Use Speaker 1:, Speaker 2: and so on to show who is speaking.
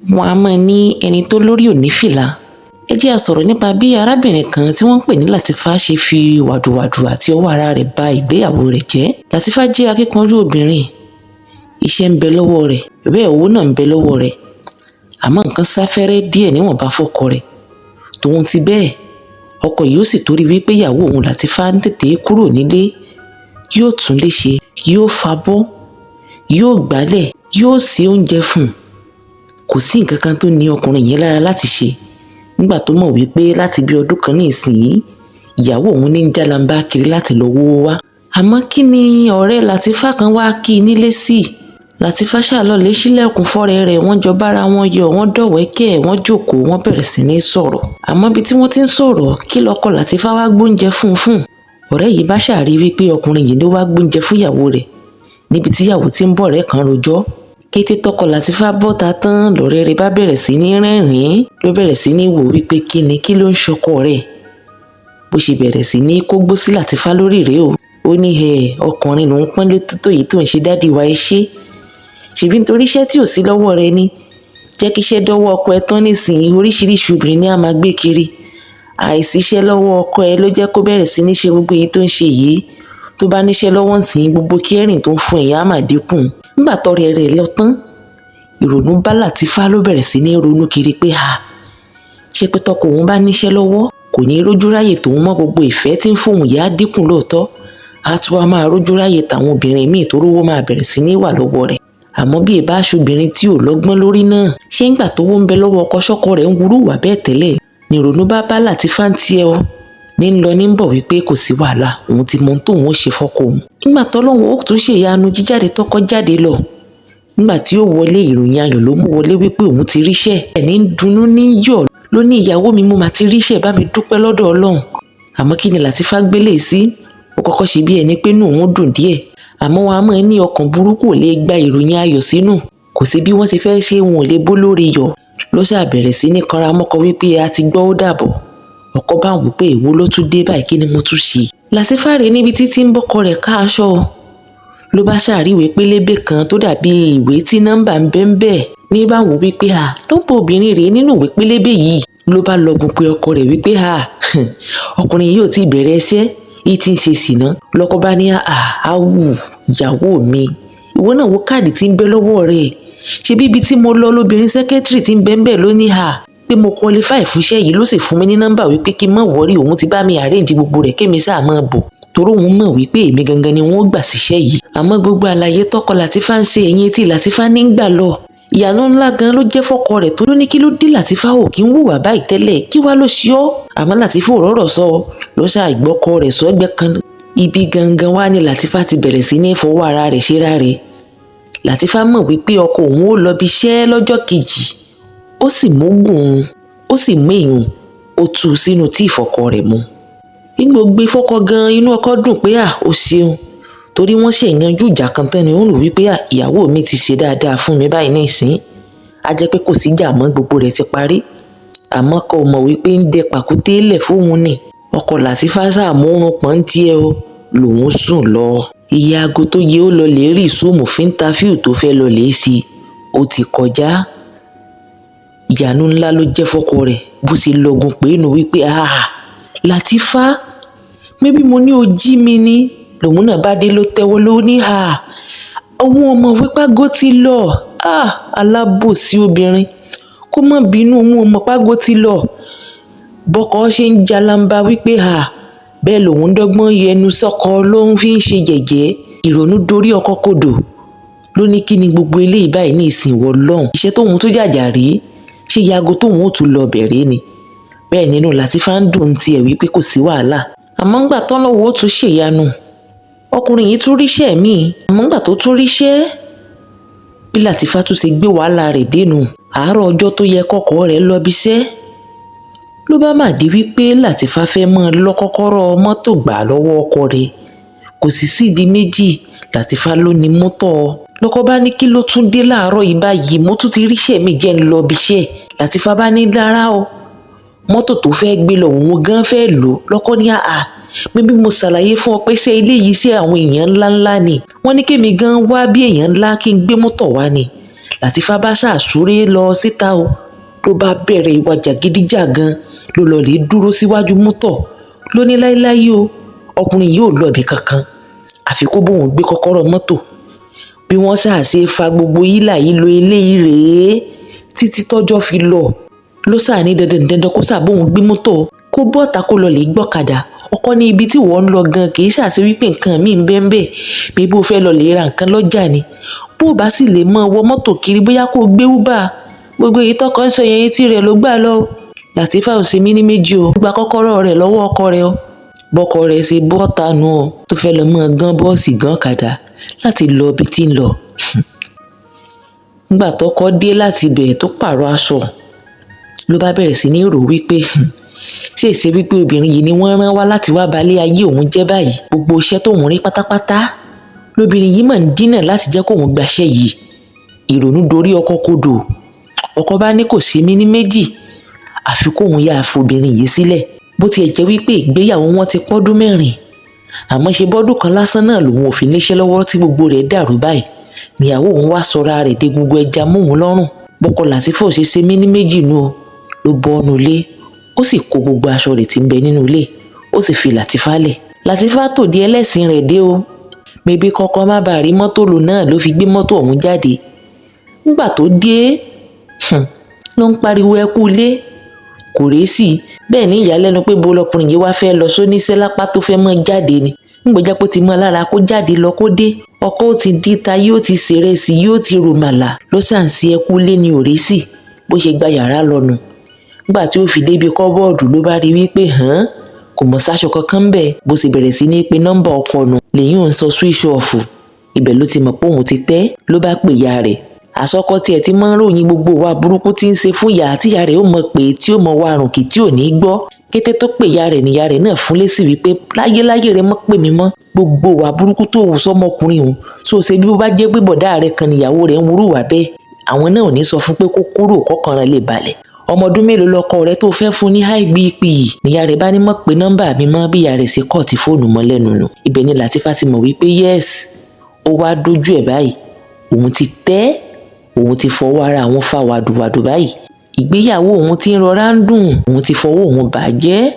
Speaker 1: Wọ́n á máa ní ẹni tó lórí ò ní fìlà. Ẹ jẹ́ á sọ̀rọ̀ nípa bí arábìnrin kan tí wọ́n ń pè ní Lateefah ṣe fi wàdùwàdù àti ọwọ́ ara rẹ̀ ba ìgbéyàwó rẹ̀ jẹ́. Lateefah jẹ́ akíkanjú obìnrin. Iṣẹ́ ń bẹ lọ́wọ́ rẹ̀, bẹ́ẹ̀ owó náà ń bẹ lọ́wọ́ rẹ̀. Àmọ́ nǹkan sáfẹ́rẹ́ díẹ̀ níwọ̀nba fọ́kọ rẹ̀. Tòun ti bẹ́ẹ̀, ọkọ yìí ó sì torí wípé ìyàwó òun Lateefah ń tètè kúrò nílé, yóò tún lé ṣe, yóò fabọ́, yóò gbálẹ̀, yóò ṣe oúnjẹ fún un. Kò sí nǹkan kan tó ní ọkùnrin yẹn lára láti ṣe. Nígbà tó mọ̀ wípé láti bí ọdún kan ní ìsinyìí, ìyàwó òun ní ń jálambá kiri láti lọ wówó wá. Àmọ́ kí ni ọ̀rẹ́ Lateefah kan wá kí i nílé sí? Lateefah ṣàlọ́lé ṣílẹ̀kùn fọ́rẹ́ rẹ̀, wọ́n jọ bára wọn yọ̀, wọ́n dọ̀wẹ́kẹ̀, wọ́n jókòó, wọ́n bẹ̀rẹ̀ sí ní sọ̀rọ̀. Àmọ́ bí tí wọ́n ti ń sọ̀rọ̀, kí lọkọ Lateefah wá gbóúnjẹ fún un. Ọ̀rẹ́ yìí bá ṣàrí wípé ọkùnrin yìí ló wá gbóúnjẹ fún ìyàwó rẹ̀ níbi tí ìyàwó ti ń bọ̀ rẹ̀ kan rojọ́. Kété tọkọ Lateefah bọ́ta tán lọ̀rẹ́ rẹ̀ bá bẹ̀rẹ̀ sí ní rẹ́rìn-ín, ló bẹ̀rẹ̀ sí ní wò wípé kí ló ń ṣọkọ rẹ̀. Bó ṣe bẹ̀rẹ̀ sí ní kógbó sí Lateefah lórí rẹ̀ o. Ó ní ọkùnrin lòún pọ́nlé tó yìí tó ń ṣe dádì wa ẹ ṣé. Ṣèbí nítorí iṣẹ́ tí ò sí lọ́wọ́ rẹ ni. Jẹ́ kí iṣẹ́ dọ́wọ́ ọkọ ẹ tán nísìnyí, oríṣiríṣi obìnrin ni a máa gbé kiri. Àìsíṣẹ́ lọ́wọ́ ọkọ ẹ ló jẹ́ kó bẹ̀rẹ̀ sí ní ṣe gbogbo èyí tó ń ṣe yìí. Tó bá níṣẹ́ lọ́wọ́ nsìn, gbogbo kẹ́rìn tó ń fún ẹ̀yà á máa dínkù. Nígbà tọ́rẹ́ rẹ̀ lọ tán, ìrònú bá Lateefah ló bẹ̀rẹ̀ sí ní ronú kiri pé ṣé pé tọkọ òun bá níṣẹ́ lọ́wọ́ kò ní rójú ráyè tòun mọ́, gbogbo ìfẹ́ tí ń fóun yìí á dínkù lóòótọ́. Á tún wá máa rójú ráyè tàwọn obìnrin míì tó rówó máa bẹ̀rẹ̀ sí ní wà lọ́wọ́ rẹ̀. Àmọ́ bí ìbá aṣobìnrin tí ò lọ́gbọ́n lórí náà, ṣé ńgbà tówó ń bẹ lọ́wọ́ ọkọ ṣọ́kọ rẹ̀ ń wúrú wà bẹ́ẹ̀ tẹ́lẹ̀ ni ìrònú bá Lateefah ń tiẹ̀ o. Ní ń lọ ní ń bọ̀ wípé kò sí wàhálà, òun ti mọ ohun tóun ó ṣe fọ́kọ òun. Nígbà tọ́lọ́run ó tún ṣe ìyanu jíjáde tọ́kọ jáde lọ. Nígbà tí ó wọlé, ìròyìn ayọ̀ ló mú wọlé wípé òun ti ríṣẹ́. Ẹni ń dunnú ní yọ̀ ló ní ìyàwó mi mo máa ti ríṣẹ́, bá mi dúpẹ́ lọ́dọ̀ Ọlọ́run. Àmọ́ kí ni Lateefah gbélé sí? Ó kọ́kọ́ ṣe bí ẹni pé inú òun dùn díẹ̀. Àmọ́ wọn a máa ní ọkàn burúkú ò lè gba ìròyìn ayọ̀ sínú. Kò sí bí wọ́n ṣe fẹ́ ṣe, wọn ò lè bó lórí yọ̀. Ló ṣàbẹ̀rẹ̀ sí ní kanra mọ́kọ wípé a ti gbọ́ ó dàbọ̀. Ọkọ bá wò pé èwo ló tún dé báyìí, kí ni mo tún ṣe? Lateefah rèé níbi títí ń bọ́kọ rẹ̀ ká aṣọ. Ló bá ṣàríwé pélébé kan tó dàbí ìwé tí nọ́mbà ń bẹ́ẹ̀ ní bá wò wípé nọ́mbà obìnrin rèé nínú ìwé pélébé yìí. Ló bá lọ́gun pé ọkọ rẹ̀ wípé ọkùnrin yìí ò tí ì bẹ̀rẹ̀ iṣẹ́ yìí tí ń ṣe sìná. Lọ́kọ bá ní àwù ìyàwó mi, ìwọ náà wo káàdì tí ń bẹ lọ́wọ́ rẹ̀. Ṣé bíbi tí mo lọ lóbìnrin sẹ́kẹ́tìrì tí ń bẹ́ẹ̀ ló ní pé mo qualify fún iṣẹ́ yìí, ló sì fún mi ní nọ́mbà wípé kí n má wọrí, òun ti bá mi arrange gbogbo rẹ̀ kémi sáà máa bọ̀. Torí òun mọ̀ wípé èmi gangan ni wọ́n gbà síṣẹ́ yìí. Àmọ́ gbogbo àlàyé tọkọ Lateefah ń ṣe ẹ̀yìn tí Lateefah ní gbà lọ. Ìyànà ńlá gan ló jẹ́ fọ́kọ rẹ̀ tó ní kí ló dé Lateefah ò kí ń hùwà báyìí tẹ́lẹ̀, kí wá ló ṣe ọ́? Àmọ́ Lateefah ò rọ́rọ̀ sọ, ló ṣàìgbọ́kọ rẹ̀ sọ ẹgbẹ́ kan. Ibi gangan wá ní Lateefah ti bẹ̀rẹ̀ sí ní fọwọ́ ara rẹ̀ ṣe ráre. Lateefah mọ̀ wípé ọkọ òun ó lọ bí iṣẹ́ lọ́jọ́ kejì. Ó sì mógùn, ó sì mú èèyàn, ó tú sínú tí ìfọkọ rẹ̀ mu. Nígbà ó gbé fọ́kọ gan, inú ọkọ dùn pé ó ṣeun. Torí wọ́n ṣe ìyanjú ìjà kan tán ni ó ń rò wípé ìyàwó mi ti ṣe dáadáa fún mi báyìí nísìn. A jẹ́ pé kò sí ìjà mọ́, gbogbo rẹ̀ ti parí. Àmọ́ kò mọ̀ wípé ń dẹ pàkúté lẹ̀ fóun ni. Ọkọ Lateefah ṣàmúrun pọ́n tiẹ̀ o, lòun sùn lọ. Iye aago tó yẹ ó lọ lè rí ìsúmù fún interview tó fẹ́ lọ lè sí, ó ti kọjá. Ìyanu ńlá ló jẹ́ fọ́kọ rẹ̀ bó ṣe lọ́gun pé inú wípé Lateefah, mébí mo ní o jí mi ni. Lòun náà bá dé ló tẹ́wọ́ ló ní òun ọmọ wípágó ti lọ. Alábòsí obìnrin, kó má bínú, òun ọmọ págó ti lọ. Bọ́kọ ṣe ń jalamba wípé bẹ́ẹ̀ lòun dọ́gbọ́n yẹnu sọ́kọ ló ń fi ń ṣe jẹ̀jẹ́. Ìrònú dorí ọkọ kodò. Ló ní kí ni gbogbo eléyìí báyìí ní ìsìn wọ lọ́hùn. Iṣẹ́ tóun tó jàjà rí, ṣé yago tóun ó tún lọ bẹ̀rẹ̀ ni. Bẹ́ẹ̀ nínú Lateefah ń dùn tiẹ̀ wípé kò sí wàhálà. Àmọ́ ńgbà tán lọ́wọ́ ó tún ṣèyanu. Ọkùnrin yìí tún ríṣẹ́ míì. Àmọ́ ńgbà tó tún ríṣẹ́, bí Lateefah tún ṣe gbé wàhálà rẹ̀ dénú. Àárọ̀ ọjọ́ tó yẹ kọ́kọ́ rẹ̀ lọ bíṣẹ́, ló bá mà di wípé Lateefah fẹ́ máa lọ kọ́kọ́rọ́ mọ́tò gbà lọ́wọ́ ọkọ rẹ̀. Kò sì sídìí méjì, Lateefah ló ní mọ́tò. Lọ́kọ bá ní kí ló tún dé láàárọ̀ yìí báyìí, mo tún ti ríṣẹ́ mi jẹ́ ń lọ bíṣẹ́. Lateefah bá ní rárá o, mọ́tò tó fẹ́ gbé lọ òun gan fẹ́ lò. Lọ́kọ ní bí mo ṣàlàyé fún ọ pé ṣé ilé yìí ṣe àwọn èèyàn ńláńlá ni. Wọ́n ní kémi gan wá bí èèyàn ńlá kí n gbé mọ́tò wá ni. Lateefah bá ṣàṣúré lọ síta o, ló bá bẹ̀rẹ̀ ìwà jàgídíjàgan, ló lọ lè dúró síwájú mọ́tò ló ní láíláí o, ọkùnrin yìí ò lọ ibì kankan àfi kó bóun gbé kọ́kọ́rọ́ mọ́tò. Bí wọ́n ṣàṣe fa gbogbo hílà ìlò eléyìí rèé títí tọ́jọ́ fi lọ ló ṣáà ní dandan kó ṣáà bóun gbé mọ́tò kó bọ́ta kó lọ lè gbọ́kadà. Ọkọ ní ibi tí wọ́n ń lọ gan kì í ṣàṣe wípé nǹkan míì ń bẹ́ẹ̀ bí bó fẹ́ lọ lè ra nǹkan lọ́jà ni, bó bá sì lè mọ wọ mọ́tò kiri bóyá kó gbé Uber, gbogbo èyí tọkọ ń sọ yẹn etí rẹ̀ ló gbà lọ. Lateefah ò ṣe mí ní méjì o, gba kọ́kọ́rọ́ rẹ̀ lọ́wọ́ ọkọ rẹ̀ o, bọ́kọ rẹ̀ ṣe bọ́ta nù o tó fẹ́ lọ mọ́ gán bọ́ọ̀sì gán kàdà láti lọ ibi tí ń lọ. Nígbà tọkọ dé láti ibẹ̀ tó pààrọ̀ aṣọ ló bá bẹ̀rẹ̀ sí ní rò wípé tí èsì wípé obìnrin yìí ni wọ́n rán wá láti wá balẹ̀ ayé òun jẹ́ báyìí, gbogbo iṣẹ́ tóun rí pátápátá lóbìnrin yìí mà ń dínà láti jẹ́ kóun gbaṣẹ́ yìí. Ìrònú dorí ọkọ kodò, ọkọ bá ní kò ṣe mí ní méjì àfi kóun yáa fobìnrin yìí sílẹ̀. Bó tiẹ̀ jẹ́ wípé ìgbéyàwó wọn ti pọ́dún 4 àmọ́ ṣe bọ́dún kan lásán náà lòun ò fi níṣẹ́ lọ́wọ́ tí gbogbo rẹ̀ dàrú báyìí, níyàwó òun wá sọra rẹ̀ dégungun ẹja móhun lọ́rùn. Bọ́kọ Lateefah ò ṣe mí ní méjì nù o, ló bọ́ ọ́nú ilé ó sì kó gbogbo aṣọ rẹ̀ tí ń bẹ nínú ilé ó sì fi Lateefah lẹ̀. Lateefah tò di ẹlẹ́sìn rẹ̀ dé o, mebí kọ́kọ́ má bàa rí mọ́tò lò náà ló fi gbé mọ́tò ọ̀hún jáde. Nígbà tó dé ló ń pariwo ẹkú ilé kò résì, bẹ́ẹ̀ ní ìyàlẹ́nu pé bo lọkùnrin yìí wá fẹ́ lọ sóníṣẹ́ lápá tó fẹ́ mọ́ jáde ni. Nígbàjá pé ó ti mọ́ lára kó jáde lọ kó dé, ọkọ ó ti díta yóò ti ṣèrẹsì yóò ti ròmàlà ló sàn sí ẹkú ilé ní òrésì bó ṣe gba yàrá lọ́nu. Nígbà tí ó fi débi kọ́bọ́ọ̀dù ló bá rí wípé kò mọ̀ sáṣọ kankan ń bẹ̀, bó ṣe bẹ̀rẹ̀ sí ní pe nọ́mbà ọkọ nù lẹ́yìn òun sọ switch off. Ibẹ̀ ló ti mọ̀ pé òun ti tẹ́, ló bá pè ya rẹ̀. Àsọkọ tiẹ̀ ti máa ń ròyìn gbogbo wa burúkú tí ń ṣe fún ìyá àti ìyá rẹ̀ ó mọ̀ pé tí ó mọ̀ wá àrùn kì tí ò ní gbọ́. Kété tó pè ya rẹ̀ níyà rẹ̀ náà fún lésì wípé láyéláyé rẹ̀ mọ́ pè mí mọ́, gbogbo wa burúkú tó wù sọ́mọkùnrin òun tó ṣe bí bó bá jẹ́ pé bọ̀dá rẹ̀ kan níyàwó rẹ̀ ń wúrú wà bẹ́ẹ̀, àwọn náà ò ní sọ fún pé kó kúrò kọ́kàn rẹ̀ lè balẹ̀. Ọmọ ọdún mélòó lọkọ rẹ̀ tó fẹ́ fún ní high BP yìí, níyà rẹ̀ bá ní mọ̀ pé nọ́mbà mi mọ́ bí ìyá rẹ̀ ṣe kọ̀ tí fóònù mọ́ lẹ́nu nù. Ibẹ̀ ni Lateefah ti mọ̀ wípé yes ó wá dójú ẹ̀ báyìí, òun ti tẹ́, òun ti fọwọ́ ara àwọn fa wàdùwàdù báyìí. Ìgbéyàwó òun ti ń rọra ń dùn, òun ti fọwọ́ òun bàjẹ́.